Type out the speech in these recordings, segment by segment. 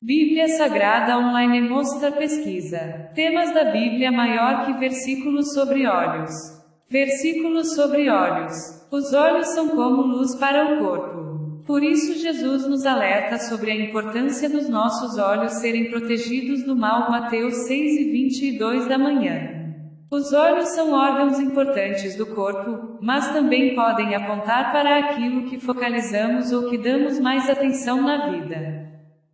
Bíblia Sagrada Online mostra pesquisa. Temas da Bíblia maior que versículos sobre olhos. Versículos sobre olhos. Os olhos são como luz para o corpo. Por isso Jesus nos alerta sobre a importância dos nossos olhos serem protegidos do mal. Mateus 6:22 da manhã. Os olhos são órgãos importantes do corpo, mas também podem apontar para aquilo que focalizamos ou que damos mais atenção na vida.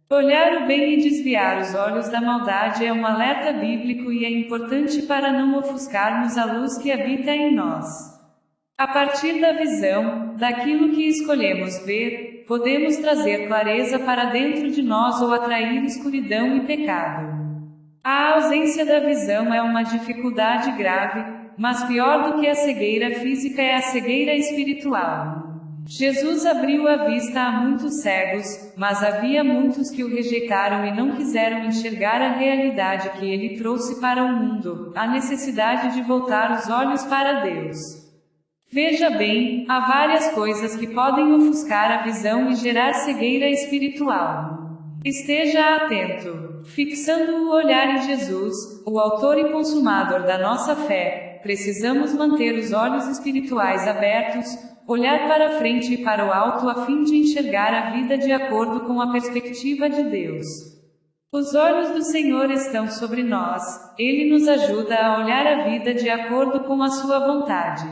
Olhar o bem e desviar os olhos da maldade é um alerta bíblico e é importante para não ofuscarmos a luz que habita em nós. A partir da visão, daquilo que escolhemos ver, podemos trazer clareza para dentro de nós ou atrair escuridão e pecado. A ausência da visão é uma dificuldade grave, mas pior do que a cegueira física é a cegueira espiritual. Jesus abriu a vista a muitos cegos, mas havia muitos que o rejeitaram e não quiseram enxergar a realidade que ele trouxe para o mundo, a necessidade de voltar os olhos para Deus. Veja bem, há várias coisas que podem ofuscar a visão e gerar cegueira espiritual. Esteja atento. Fixando o olhar em Jesus, o autor e consumador da nossa fé, precisamos manter os olhos espirituais abertos, olhar para frente e para o alto a fim de enxergar a vida de acordo com a perspectiva de Deus. Os olhos do Senhor estão sobre nós, Ele nos ajuda a olhar a vida de acordo com a sua vontade.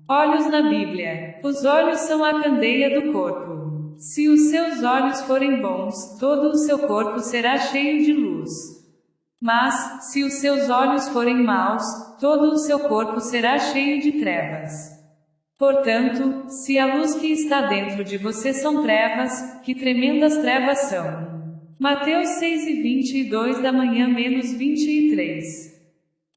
Olhos na Bíblia. Os olhos são a candeia do corpo. Se os seus olhos forem bons, todo o seu corpo será cheio de luz. Mas, se os seus olhos forem maus, todo o seu corpo será cheio de trevas. Portanto, se a luz que está dentro de você são trevas, que tremendas trevas são. Mateus 6:22 da manhã menos 23.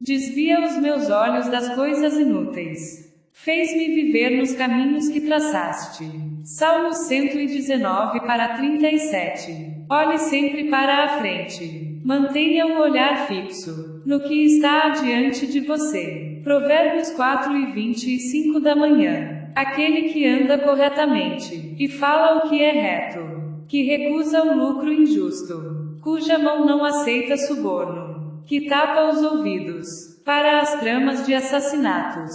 Desvia os meus olhos das coisas inúteis. Fez-me viver nos caminhos que traçaste. Salmo 119:37. Olhe sempre para a frente. Mantenha o olhar fixo no que está adiante de você. Provérbios 4:25 da manhã. Aquele que anda corretamente e fala o que é reto, que recusa o lucro injusto, cuja mão não aceita suborno, que tapa os ouvidos para as tramas de assassinatos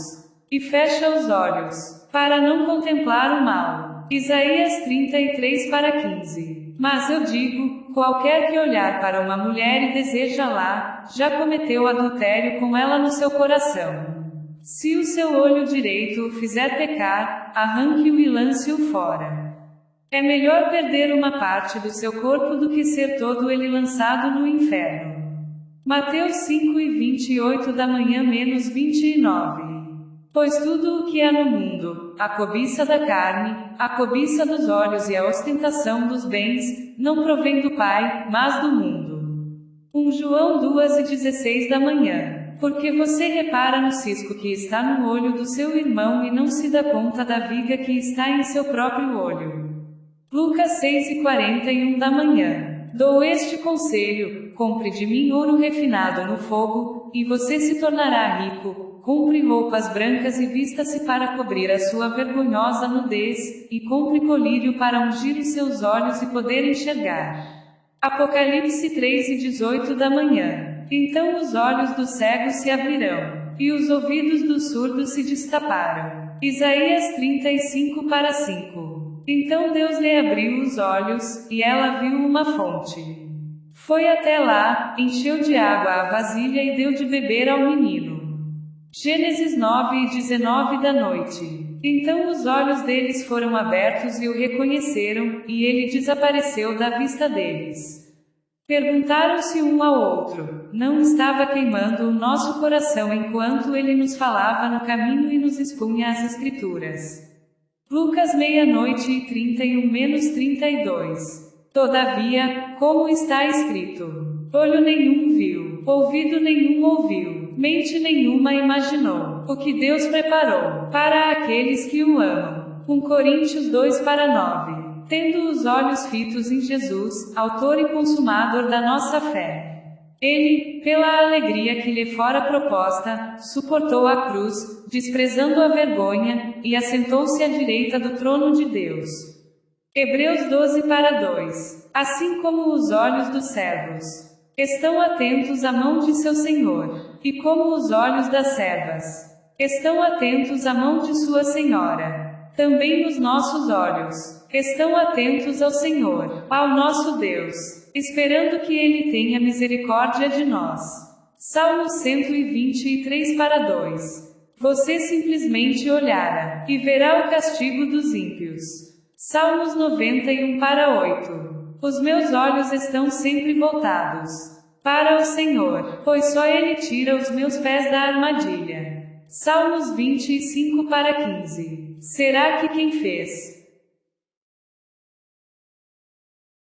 e fecha os olhos para não contemplar o mal. Isaías 33:15. Mas eu digo, qualquer que olhar para uma mulher e deseja lá, já cometeu adultério com ela no seu coração. Se o seu olho direito o fizer pecar, arranque-o e lance-o fora. É melhor perder uma parte do seu corpo do que ser todo ele lançado no inferno. Mateus 5:28 da manhã menos 29. Pois tudo o que há no mundo, a cobiça da carne, a cobiça dos olhos e a ostentação dos bens, não provém do Pai, mas do mundo. 1 João 2:16 da manhã. Porque você repara no cisco que está no olho do seu irmão e não se dá conta da viga que está em seu próprio olho. Lucas 6:41 da manhã. Dou este conselho: compre de mim ouro refinado no fogo, e você se tornará rico. Compre roupas brancas e vista-se para cobrir a sua vergonhosa nudez, e compre colírio para ungir os seus olhos e poder enxergar. Apocalipse 3:18 da manhã. Então os olhos dos cegos se abrirão, e os ouvidos dos surdos se destaparam. Isaías 35:5. Então Deus lhe abriu os olhos, e ela viu uma fonte. Foi até lá, encheu de água a vasilha e deu de beber ao menino. Gênesis 9:19 da noite. Então os olhos deles foram abertos e o reconheceram, e ele desapareceu da vista deles. Perguntaram-se um ao outro: não estava queimando o nosso coração enquanto ele nos falava no caminho e nos expunha as Escrituras? Lucas 00:31-32. Todavia, como está escrito: olho nenhum viu, ouvido nenhum ouviu, mente nenhuma imaginou o que Deus preparou para aqueles que o amam. 1 Coríntios 2:9. Tendo os olhos fitos em Jesus, autor e consumador da nossa fé. Ele, pela alegria que lhe fora proposta, suportou a cruz, desprezando a vergonha, e assentou-se à direita do trono de Deus. Hebreus 12:2. assim como os olhos dos servos estão atentos à mão de seu senhor, e como os olhos das servas estão atentos à mão de sua senhora, também os nossos olhos estão atentos ao Senhor, ao nosso Deus, esperando que Ele tenha misericórdia de nós. Salmo 123:2. Você simplesmente olhará e verá o castigo dos ímpios. Salmos 91:8. Os meus olhos estão sempre voltados para o Senhor, pois só Ele tira os meus pés da armadilha. Salmos 25:15. Será que quem fez